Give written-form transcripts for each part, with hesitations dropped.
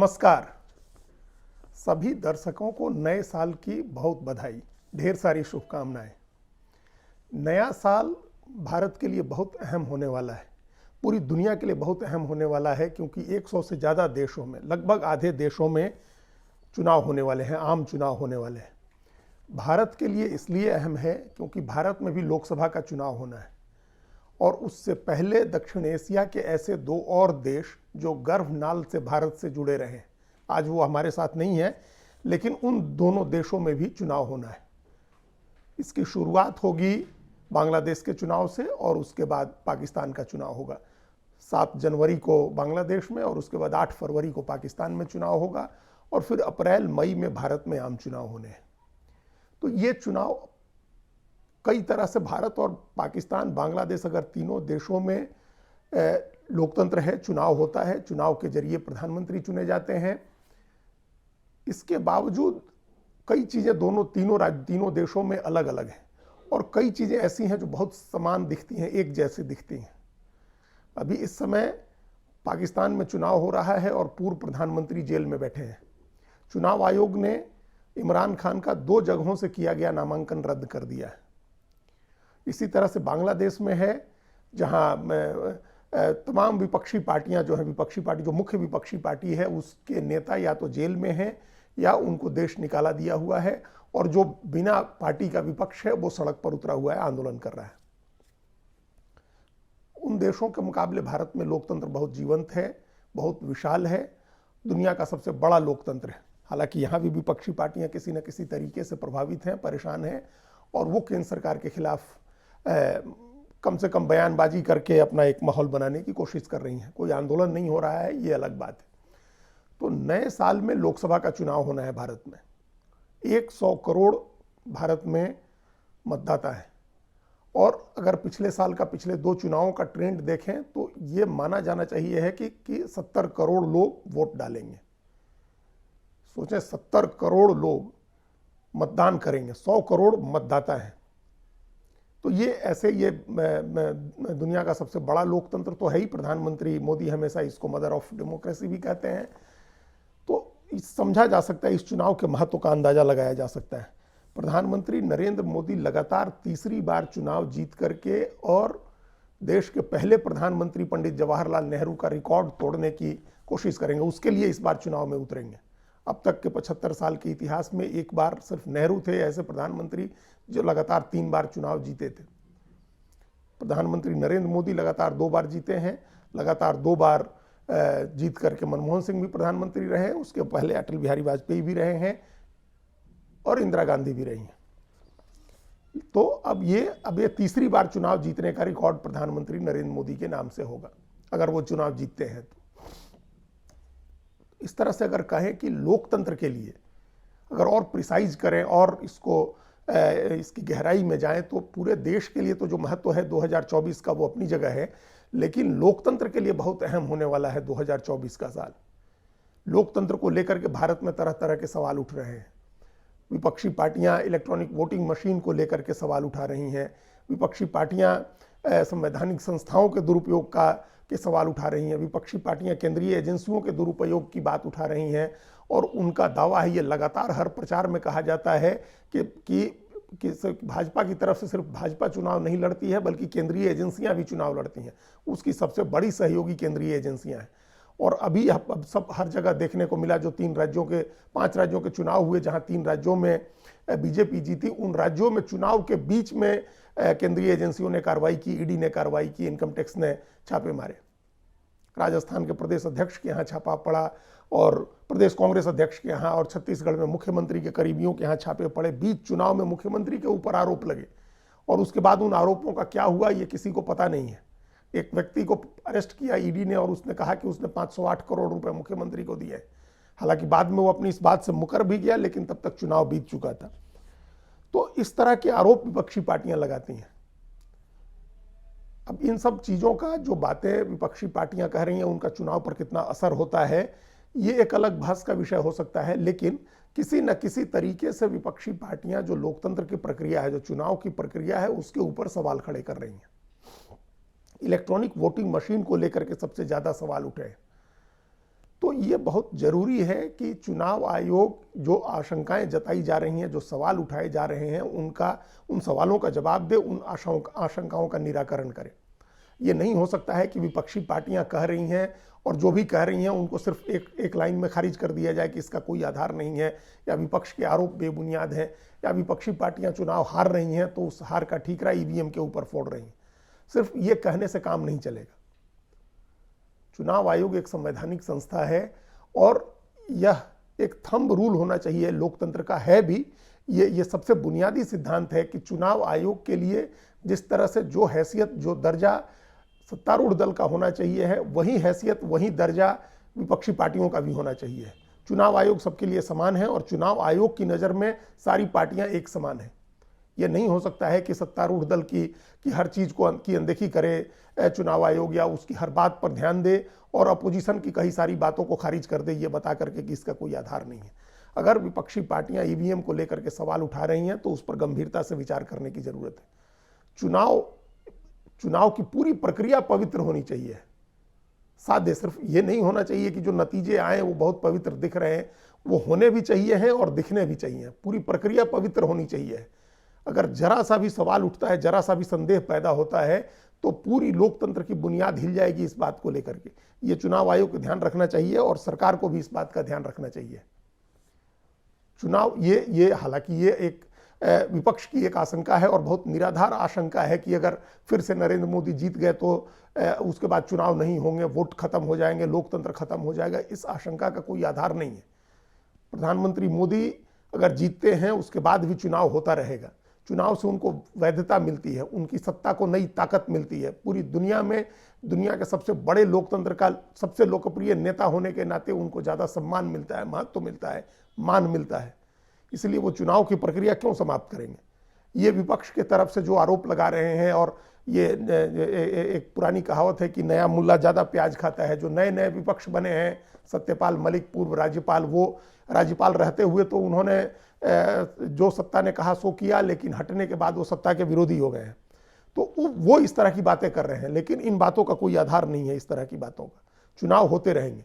नमस्कार। सभी दर्शकों को नए साल की बहुत बधाई, ढेर सारी शुभकामनाएं। नया साल भारत के लिए बहुत अहम होने वाला है, पूरी दुनिया के लिए बहुत अहम होने वाला है, क्योंकि 100 से ज़्यादा देशों में, लगभग आधे देशों में चुनाव होने वाले हैं, आम चुनाव होने वाले हैं। भारत के लिए इसलिए अहम है क्योंकि भारत में भी लोकसभा का चुनाव होना है, और उससे पहले दक्षिण एशिया के ऐसे दो और देश जो गर्भनाल से भारत से जुड़े रहे, आज वो हमारे साथ नहीं है, लेकिन उन दोनों देशों में भी चुनाव होना है। इसकी शुरुआत होगी बांग्लादेश के चुनाव से, और उसके बाद पाकिस्तान का चुनाव होगा। 7 जनवरी को बांग्लादेश में, और उसके बाद 8 फरवरी को पाकिस्तान में चुनाव होगा, और फिर अप्रैल मई में भारत में आम चुनाव होने हैं। तो ये चुनाव कई तरह से, भारत और पाकिस्तान, बांग्लादेश, अगर तीनों देशों में लोकतंत्र है, चुनाव होता है, चुनाव के जरिए प्रधानमंत्री चुने जाते हैं। इसके बावजूद कई चीज़ें तीनों देशों में अलग अलग हैं, और कई चीज़ें ऐसी हैं जो बहुत समान दिखती हैं, एक जैसी दिखती हैं। अभी इस समय पाकिस्तान में चुनाव हो रहा है और पूर्व प्रधानमंत्री जेल में बैठे हैं। चुनाव आयोग ने इमरान खान का 2 जगहों से किया गया नामांकन रद्द कर दिया है। इसी तरह से बांग्लादेश में है, जहां तमाम विपक्षी पार्टियां जो हैं, जो मुख्य विपक्षी पार्टी है, उसके नेता या तो जेल में हैं या उनको देश निकाला दिया हुआ है, और जो बिना पार्टी का विपक्ष है वो सड़क पर उतरा हुआ है, आंदोलन कर रहा है। उन देशों के मुकाबले भारत में लोकतंत्र बहुत जीवंत है, बहुत विशाल है, दुनिया का सबसे बड़ा लोकतंत्र है। हालांकि यहाँ भी विपक्षी पार्टियां किसी न किसी तरीके से प्रभावित हैं, परेशान हैं, और वो केंद्र सरकार के खिलाफ कम से कम बयानबाजी करके अपना एक माहौल बनाने की कोशिश कर रही हैं। कोई आंदोलन नहीं हो रहा है, ये अलग बात है। तो नए साल में लोकसभा का चुनाव होना है भारत में। 100 करोड़ भारत में मतदाता हैं, और अगर पिछले साल का, पिछले 2 चुनावों का ट्रेंड देखें तो ये माना जाना चाहिए है कि 70 करोड़ लोग वोट डालेंगे। सोचें, 70 करोड़ लोग मतदान करेंगे, 100 करोड़ मतदाता हैं। तो ये ऐसे, ये दुनिया का सबसे बड़ा लोकतंत्र तो है ही। प्रधानमंत्री मोदी हमेशा इसको मदर ऑफ डेमोक्रेसी भी कहते हैं। तो समझा जा सकता है, इस चुनाव के महत्व का अंदाजा लगाया जा सकता है। प्रधानमंत्री नरेंद्र मोदी लगातार तीसरी बार चुनाव जीत करके और देश के पहले प्रधानमंत्री पंडित जवाहरलाल नेहरू का रिकॉर्ड तोड़ने की कोशिश करेंगे। उसके लिए इस बार चुनाव में उतरेंगे। अब तक के 75 साल के इतिहास में एक बार सिर्फ नेहरू थे ऐसे प्रधानमंत्री जो लगातार 3 बार चुनाव जीते थे। प्रधानमंत्री नरेंद्र मोदी लगातार 2 बार जीते हैं। लगातार 2 बार जीत करके मनमोहन सिंह भी प्रधानमंत्री रहे, उसके पहले अटल बिहारी वाजपेयी भी रहे हैं, और इंदिरा गांधी भी रही हैं। तो अब ये तीसरी बार चुनाव जीतने का रिकॉर्ड प्रधानमंत्री नरेंद्र मोदी के नाम से होगा, अगर वो चुनाव जीतते हैं तो। इस तरह से अगर कहें कि लोकतंत्र के लिए, अगर और प्रिसाइज करें और इसकी गहराई में जाएं, तो पूरे देश के लिए तो जो महत्व है 2024 का वो अपनी जगह है, लेकिन लोकतंत्र के लिए बहुत अहम होने वाला है 2024 का साल। लोकतंत्र को लेकर के भारत में तरह तरह के सवाल उठ रहे हैं। विपक्षी पार्टियां इलेक्ट्रॉनिक वोटिंग मशीन को लेकर के सवाल उठा रही हैं। विपक्षी पार्टियां संवैधानिक संस्थाओं के दुरुपयोग के सवाल उठा रही हैं। विपक्षी पार्टियां केंद्रीय एजेंसियों के दुरुपयोग की बात उठा रही हैं, और उनका दावा है, ये लगातार हर प्रचार में कहा जाता है कि भाजपा की तरफ से सिर्फ भाजपा चुनाव नहीं लड़ती है, बल्कि केंद्रीय एजेंसियां भी चुनाव लड़ती हैं। उसकी सबसे बड़ी सहयोगी केंद्रीय एजेंसियां हैं। और अभी अब सब हर जगह देखने को मिला, जो 5 राज्यों के चुनाव हुए, जहां 3 राज्यों में बीजेपी जीती, उन राज्यों में चुनाव के बीच में केंद्रीय एजेंसियों ने कार्रवाई की, ईडी ने कार्रवाई की, इनकम टैक्स ने छापे मारे। राजस्थान के प्रदेश अध्यक्ष के यहाँ छापा पड़ा, और प्रदेश कांग्रेस अध्यक्ष के यहाँ, और छत्तीसगढ़ में मुख्यमंत्री के करीबियों के यहाँ छापे पड़े। बीच चुनाव में मुख्यमंत्री के ऊपर आरोप लगे, और उसके बाद उन आरोपों का क्या हुआ ये किसी को पता नहीं है। एक व्यक्ति को अरेस्ट किया ईडी ने, और उसने कहा कि उसने 508 करोड़ रुपए मुख्यमंत्री को दिए। हालांकि बाद में वो अपनी इस बात से मुकर भी गया, लेकिन तब तक चुनाव बीत चुका था। तो इस तरह के आरोप विपक्षी पार्टियां लगाती हैं। अब इन सब चीजों का, जो बातें विपक्षी पार्टियां कह रही हैं, उनका चुनाव पर कितना असर होता है, ये एक अलग बहस का विषय हो सकता है। लेकिन किसी न किसी तरीके से विपक्षी पार्टियां जो लोकतंत्र की प्रक्रिया है, जो चुनाव की प्रक्रिया है, उसके ऊपर सवाल खड़े कर रही हैं। इलेक्ट्रॉनिक वोटिंग मशीन को लेकर के सबसे ज्यादा सवाल उठे हैं। तो ये बहुत जरूरी है कि चुनाव आयोग जो आशंकाएं जताई जा रही हैं, जो सवाल उठाए जा रहे हैं, उन सवालों का जवाब दे, उन आशंकाओं का निराकरण करे। ये नहीं हो सकता है कि विपक्षी पार्टियां कह रही हैं और जो भी कह रही हैं उनको सिर्फ एक लाइन में खारिज कर दिया जाए कि इसका कोई आधार नहीं है, या विपक्ष के आरोप बेबुनियाद हैं, या विपक्षी पार्टियां चुनाव हार रही हैं तो उस हार का ठीकरा ईवीएम के ऊपर फोड़ रही हैं। सिर्फ ये कहने से काम नहीं चलेगा। चुनाव आयोग एक संवैधानिक संस्था है और यह एक थंब रूल होना चाहिए, लोकतंत्र का है भी। ये सबसे बुनियादी सिद्धांत है कि चुनाव आयोग के लिए जिस तरह से जो हैसियत, जो दर्जा सत्तारूढ़ दल का होना चाहिए है, वही हैसियत, वही दर्जा विपक्षी पार्टियों का भी होना चाहिए। चुनाव आयोग सबके लिए समान है और चुनाव आयोग की नज़र में सारी पार्टियां एक समान हैं। यह नहीं हो सकता है कि सत्तारूढ़ दल की हर चीज़ की अनदेखी करे चुनाव आयोग, या उसकी हर बात पर ध्यान दे और अपोजिशन की कई सारी बातों को खारिज कर दे, ये बता करके कि इसका कोई आधार नहीं है। अगर विपक्षी पार्टियां ईवीएम को लेकर के सवाल उठा रही हैं तो उस पर गंभीरता से विचार करने की जरूरत है। चुनाव की पूरी प्रक्रिया पवित्र होनी चाहिए। साध्य सिर्फ ये नहीं होना चाहिए कि जो नतीजे आए वो बहुत पवित्र दिख रहे हैं, वो होने भी चाहिए हैं और दिखने भी चाहिए। पूरी प्रक्रिया पवित्र होनी चाहिए। अगर जरा सा भी सवाल उठता है, जरा सा भी संदेह पैदा होता है तो पूरी लोकतंत्र की बुनियाद हिल जाएगी इस बात को लेकर के। ये चुनाव आयोग को ध्यान रखना चाहिए और सरकार को भी इस बात का ध्यान रखना चाहिए। चुनाव ये हालांकि ये एक विपक्ष की एक आशंका है और बहुत निराधार आशंका है कि अगर फिर से नरेंद्र मोदी जीत गए तो उसके बाद चुनाव नहीं होंगे, वोट खत्म हो जाएंगे, लोकतंत्र खत्म हो जाएगा। इस आशंका का कोई आधार नहीं है। प्रधानमंत्री मोदी अगर जीतते हैं उसके बाद भी चुनाव होता रहेगा। चुनाव से उनको वैधता मिलती है, उनकी सत्ता को नई ताकत मिलती है। पूरी दुनिया में दुनिया के सबसे बड़े लोकतंत्र का सबसे लोकप्रिय नेता होने के नाते उनको ज़्यादा सम्मान मिलता है, महत्व मिलता है, मान मिलता है। इसलिए वो चुनाव की प्रक्रिया क्यों समाप्त करेंगे? ये विपक्ष के तरफ से जो आरोप लगा रहे हैं, और ये एक पुरानी कहावत है कि नया मुल्ला ज़्यादा प्याज खाता है। जो नए नए विपक्ष बने हैं, सत्यपाल मलिक पूर्व राज्यपाल, वो राज्यपाल रहते हुए तो उन्होंने जो सत्ता ने कहा सो किया, लेकिन हटने के बाद वो सत्ता के विरोधी हो गए हैं। तो वो इस तरह की बातें कर रहे हैं, लेकिन इन बातों का कोई आधार नहीं है। इस तरह की बातों का चुनाव होते रहेंगे,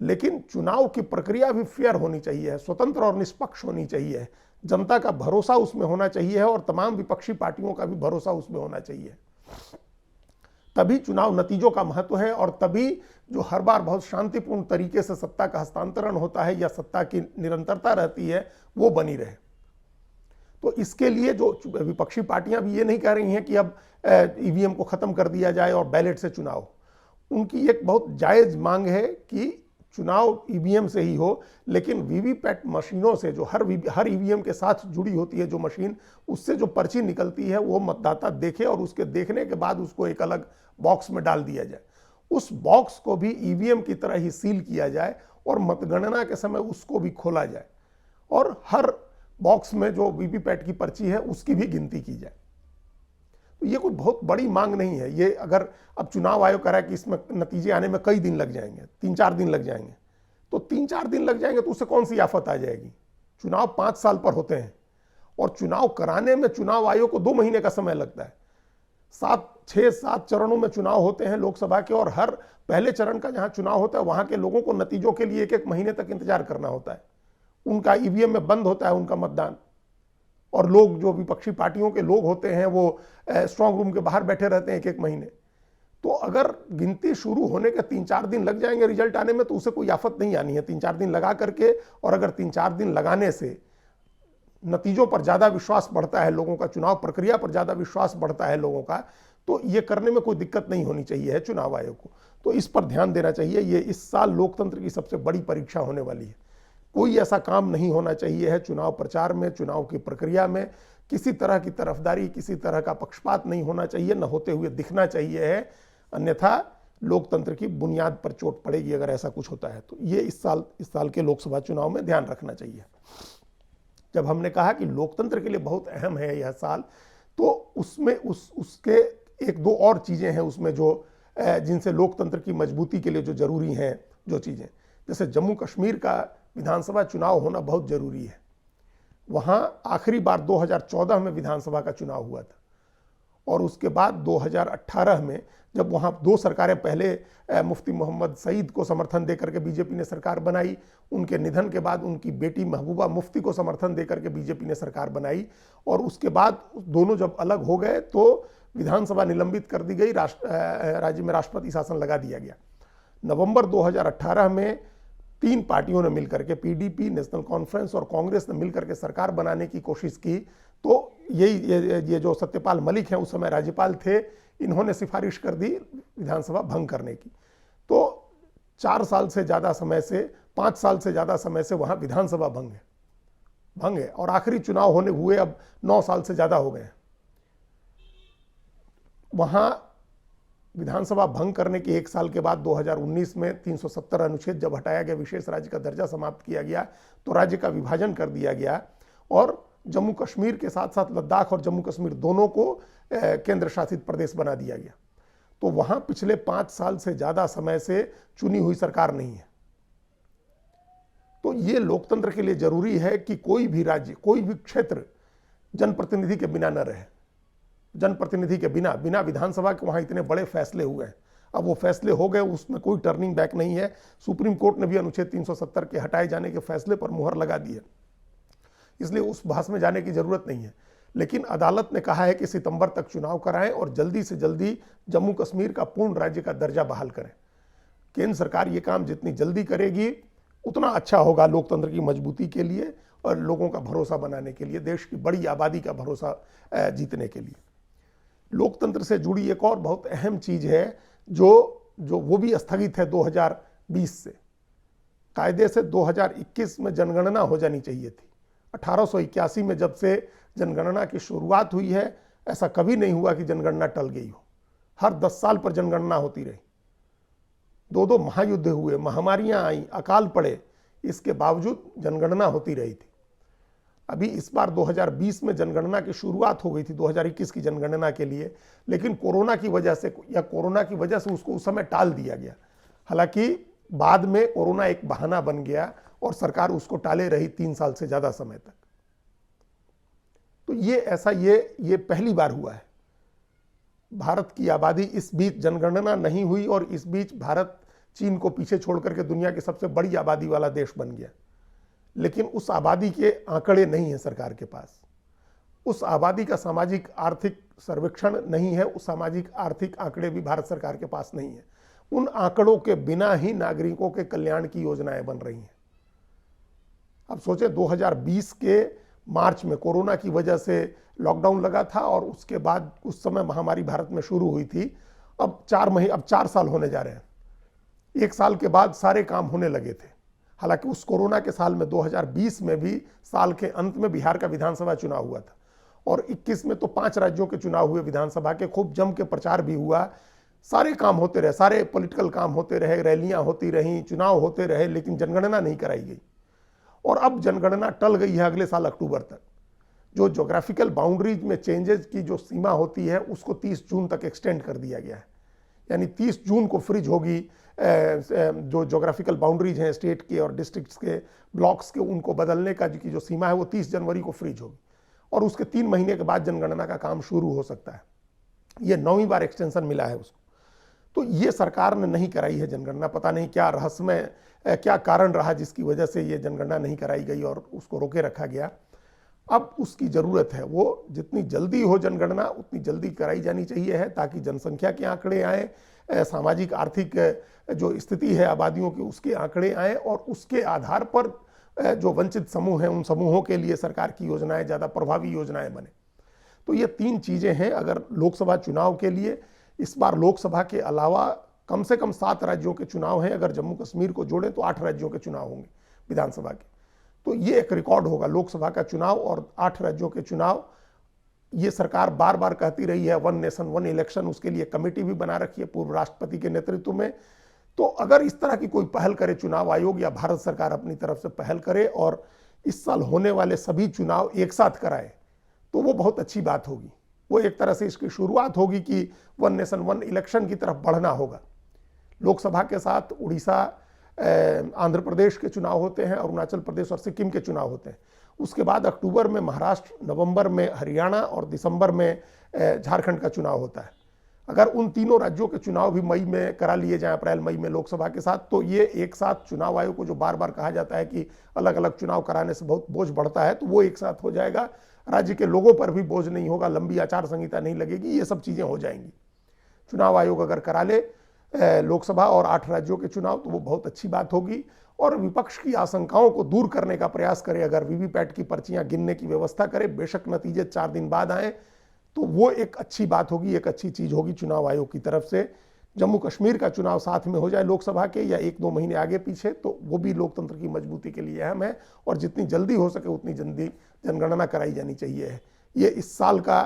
लेकिन चुनाव की प्रक्रिया भी फेयर होनी चाहिए, स्वतंत्र और निष्पक्ष होनी चाहिए। जनता का भरोसा उसमें होना चाहिए और तमाम विपक्षी पार्टियों का भी भरोसा उसमें होना चाहिए। तभी चुनाव नतीजों का महत्व है और तभी जो हर बार बहुत शांतिपूर्ण तरीके से सत्ता का हस्तांतरण होता है या सत्ता की निरंतरता रहती है, वो बनी रहे। तो इसके लिए जो विपक्षी पार्टियां भी ये नहीं कह रही हैं कि अब ईवीएम को खत्म कर दिया जाए और बैलेट से चुनाव। उनकी एक बहुत जायज मांग है कि चुनाव ईवीएम से ही हो, लेकिन वीवीपैट मशीनों से, जो हर ईवीएम के साथ जुड़ी होती है जो मशीन, उससे जो पर्ची निकलती है वो मतदाता देखे और उसके देखने के बाद उसको एक अलग बॉक्स में डाल दिया जाए। उस बॉक्स को भी ईवीएम की तरह ही सील किया जाए और मतगणना के समय उसको भी खोला जाए और हर बॉक्स में जो वीवीपैट की पर्ची है उसकी भी गिनती की जाए। तो ये कोई बहुत बड़ी मांग नहीं है। ये अगर अब चुनाव आयोग कह रहा है कि इसमें नतीजे आने में कई दिन लग जाएंगे, 3-4 दिन लग जाएंगे, तो 3-4 दिन लग जाएंगे तो उससे कौन सी आफत आ जाएगी? चुनाव 5 साल पर होते हैं और चुनाव कराने में चुनाव आयोग को 2 महीने का समय लगता है। 6-7 चरणों में चुनाव होते हैं लोकसभा के, और हर पहले चरण का जहां चुनाव होता है वहां के लोगों को नतीजों के लिए 1-1 महीने तक इंतजार करना होता है। उनका ईवीएम में बंद होता है उनका मतदान, और लोग जो विपक्षी पार्टियों के लोग होते हैं वो स्ट्रांग रूम के बाहर बैठे रहते हैं 1-1 महीने। तो अगर गिनती शुरू होने के 3-4 दिन लग जाएंगे रिजल्ट आने में, तो उसे कोई आफत नहीं आनी है 3-4 दिन लगा करके। और अगर 3-4 दिन लगाने से नतीजों पर ज़्यादा विश्वास बढ़ता है लोगों का, चुनाव प्रक्रिया पर ज़्यादा विश्वास बढ़ता है लोगों का, तो ये करने में कोई दिक्कत नहीं होनी चाहिए है चुनाव आयोग को। तो इस पर ध्यान देना चाहिए। ये इस साल लोकतंत्र की सबसे बड़ी परीक्षा होने वाली है। कोई ऐसा काम नहीं होना चाहिए है चुनाव प्रचार में, चुनाव की प्रक्रिया में किसी तरह की तरफदारी, किसी तरह का पक्षपात नहीं होना चाहिए, न होते हुए दिखना चाहिए है। अन्यथा लोकतंत्र की बुनियाद पर चोट पड़ेगी अगर ऐसा कुछ होता है। तो ये इस साल के लोकसभा चुनाव में ध्यान रखना चाहिए। जब हमने कहा कि लोकतंत्र के लिए बहुत अहम है यह साल, तो उसमें उसके 1-2 और चीज़ें हैं उसमें जो जिनसे लोकतंत्र की मजबूती के लिए जो जरूरी हैं, जो चीज़ें, जैसे जम्मू कश्मीर का विधानसभा चुनाव होना बहुत जरूरी है। वहाँ आखिरी बार 2014 में विधानसभा का चुनाव हुआ था और उसके बाद 2018 में जब वहाँ दो सरकारें, पहले मुफ्ती मोहम्मद सईद को समर्थन देकर के बीजेपी ने सरकार बनाई, उनके निधन के बाद उनकी बेटी महबूबा मुफ्ती को समर्थन देकर के बीजेपी ने सरकार बनाई, और उसके बाद दोनों जब अलग हो गए तो विधानसभा निलंबित कर दी गई, राज्य में राष्ट्रपति शासन लगा दिया गया। नवंबर 2018 में तीन पार्टियों ने मिलकर के, पीडीपी, नेशनल कॉन्फ्रेंस और कांग्रेस ने मिलकर के सरकार बनाने की कोशिश की। तो ये जो सत्यपाल मलिक हैं उस समय राज्यपाल थे, इन्होंने सिफारिश कर दी विधानसभा भंग करने की। तो 4 साल से ज़्यादा समय से, 5 साल से ज़्यादा समय से वहाँ विधानसभा भंग है और आखिरी चुनाव होने हुए अब 9 साल से ज़्यादा हो गए। वहाँ विधानसभा भंग करने के 1 साल के बाद 2019 में 370 अनुच्छेद जब हटाया गया, विशेष राज्य का दर्जा समाप्त किया गया, तो राज्य का विभाजन कर दिया गया और जम्मू कश्मीर के साथ साथ लद्दाख और जम्मू कश्मीर दोनों को केंद्र शासित प्रदेश बना दिया गया। तो वहाँ पिछले 5 साल से ज़्यादा समय से चुनी हुई सरकार नहीं है। तो ये लोकतंत्र के लिए जरूरी है कि कोई भी राज्य, कोई भी क्षेत्र जनप्रतिनिधि के बिना न रहे। जनप्रतिनिधि के बिना विधानसभा के वहाँ इतने बड़े फैसले हुए हैं, अब वो फैसले हो गए, उसमें कोई टर्निंग बैक नहीं है। सुप्रीम कोर्ट ने भी अनुच्छेद 370 के हटाए जाने के फैसले पर मुहर लगा दी है, इसलिए उस बहस में जाने की जरूरत नहीं है। लेकिन अदालत ने कहा है कि सितंबर तक चुनाव कराएं और जल्दी से जल्दी जम्मू कश्मीर का पूर्ण राज्य का दर्जा बहाल करें। केंद्र सरकार ये काम जितनी जल्दी करेगी उतना अच्छा होगा लोकतंत्र की मजबूती के लिए और लोगों का भरोसा बनाने के लिए, देश की बड़ी आबादी का भरोसा जीतने के लिए। लोकतंत्र से जुड़ी एक और बहुत अहम चीज है जो वो भी स्थगित है 2020 से। कायदे से 2021 में जनगणना हो जानी चाहिए थी। 1881 में जब से जनगणना की शुरुआत हुई है, ऐसा कभी नहीं हुआ कि जनगणना टल गई हो। हर 10 साल पर जनगणना होती रही। 2 महायुद्ध हुए, महामारियां आई, अकाल पड़े, इसके बावजूद जनगणना होती रही थी। अभी इस बार 2020 में जनगणना की शुरुआत हो गई थी 2021 की जनगणना के लिए, लेकिन कोरोना की वजह से उसको उस समय टाल दिया गया। हालांकि बाद में कोरोना एक बहाना बन गया और सरकार उसको टाले रही 3 साल से ज्यादा समय तक। तो ये पहली बार हुआ है। भारत की आबादी इस बीच जनगणना नहीं हुई और इस बीच भारत चीन को पीछे छोड़ करके दुनिया की सबसे बड़ी आबादी वाला देश बन गया। लेकिन उस आबादी के आंकड़े नहीं है सरकार के पास। उस आबादी का सामाजिक आर्थिक सर्वेक्षण नहीं है, उस सामाजिक आर्थिक आंकड़े भी भारत सरकार के पास नहीं है। उन आंकड़ों के बिना ही नागरिकों के कल्याण की योजनाएं बन रही हैं। अब सोचें 2020 के मार्च में कोरोना की वजह से लॉकडाउन लगा था और उसके बाद उस समय महामारी भारत में शुरू हुई थी। अब 4 साल होने जा रहे हैं। 1 साल के बाद सारे काम होने लगे थे। हालांकि उस कोरोना के साल में 2020 में भी साल के अंत में बिहार का विधानसभा चुनाव हुआ था और 21 में तो 5 राज्यों के चुनाव हुए विधानसभा के। खूब जम के प्रचार भी हुआ, सारे काम होते रहे, सारे पॉलिटिकल काम होते रहे, रैलियां होती रहीं, चुनाव होते रहे, लेकिन जनगणना नहीं कराई गई। और अब जनगणना टल गई है अगले साल अक्टूबर तक। जो ज्योग्राफिकल बाउंड्रीज में चेंजेस की जो सीमा होती है उसको 30 जून तक एक्सटेंड कर दिया गया है। यानी 30 जून को फ्रीज होगी। जो ज्योग्राफिकल बाउंड्रीज हैं स्टेट के और डिस्ट्रिक्ट्स के, ब्लॉक्स के, उनको बदलने का की जो सीमा है वो 30 जनवरी को फ्रीज होगी और उसके 3 महीने के बाद जनगणना का काम शुरू हो सकता है। ये 9वीं बार एक्सटेंशन मिला है उसको। तो ये सरकार ने नहीं कराई है जनगणना। पता नहीं क्या रहस्यमय क्या कारण रहा जिसकी वजह से ये जनगणना नहीं कराई गई और उसको रोके रखा गया। अब उसकी ज़रूरत है, वो जितनी जल्दी हो जनगणना उतनी जल्दी कराई जानी चाहिए है, ताकि जनसंख्या के आंकड़े आएँ, सामाजिक आर्थिक जो स्थिति है आबादियों की उसके आंकड़े आएँ और उसके आधार पर जो वंचित समूह हैं उन समूहों के लिए सरकार की योजनाएं ज़्यादा प्रभावी योजनाएं बने। तो ये 3 चीज़ें हैं। अगर लोकसभा चुनाव के लिए इस बार लोकसभा के अलावा कम से कम 7 राज्यों के चुनाव हैं। अगर जम्मू कश्मीर को जोड़ें तो 8 राज्यों के चुनाव होंगे विधानसभा के। तो ये एक रिकॉर्ड होगा, लोकसभा का चुनाव और 8 राज्यों के चुनाव। ये सरकार बार बार कहती रही है 1 नेशन 1 इलेक्शन, उसके लिए कमेटी भी बना रखी है पूर्व राष्ट्रपति के नेतृत्व में। तो अगर इस तरह की कोई पहल करे चुनाव आयोग या भारत सरकार अपनी तरफ से पहल करे और इस साल होने वाले सभी चुनाव एक साथ कराए तो वो बहुत अच्छी बात होगी। वो एक तरह से इसकी शुरुआत होगी कि 1 नेशन 1 इलेक्शन की तरफ बढ़ना होगा। लोकसभा के साथ उड़ीसा, आंध्र प्रदेश के चुनाव होते हैं, अरुणाचल प्रदेश और सिक्किम के चुनाव होते हैं। उसके बाद अक्टूबर में महाराष्ट्र, नवंबर में हरियाणा और दिसंबर में झारखंड का चुनाव होता है। अगर उन तीनों राज्यों के चुनाव भी मई में करा लिए जाएं, अप्रैल मई में लोकसभा के साथ, तो ये एक साथ चुनाव आयोग को जो बार बार कहा जाता है कि अलग अलग चुनाव कराने से बहुत बोझ बढ़ता है, तो वो एक साथ हो जाएगा। राज्य के लोगों पर भी बोझ नहीं होगा, लंबी आचार संहिता नहीं लगेगी, ये सब चीज़ें हो जाएंगी। चुनाव आयोग अगर करा ले लोकसभा और 8 राज्यों के चुनाव, तो वो बहुत अच्छी बात होगी। और विपक्ष की आशंकाओं को दूर करने का प्रयास करे, अगर वीवीपैट की पर्चियां गिनने की व्यवस्था करे, बेशक नतीजे 4 दिन बाद आए, तो वो एक अच्छी बात होगी, एक अच्छी चीज़ होगी चुनाव आयोग की तरफ से। जम्मू कश्मीर का चुनाव साथ में हो जाए लोकसभा के, या 1-2 महीने आगे पीछे, तो वो भी लोकतंत्र की मजबूती के लिए अहम है। और जितनी जल्दी हो सके उतनी जल्दी जनगणना कराई जानी चाहिए। ये इस साल का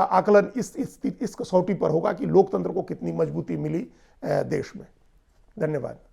आकलन इस कसौटी पर होगा कि लोकतंत्र को कितनी मजबूती मिली देश में। धन्यवाद।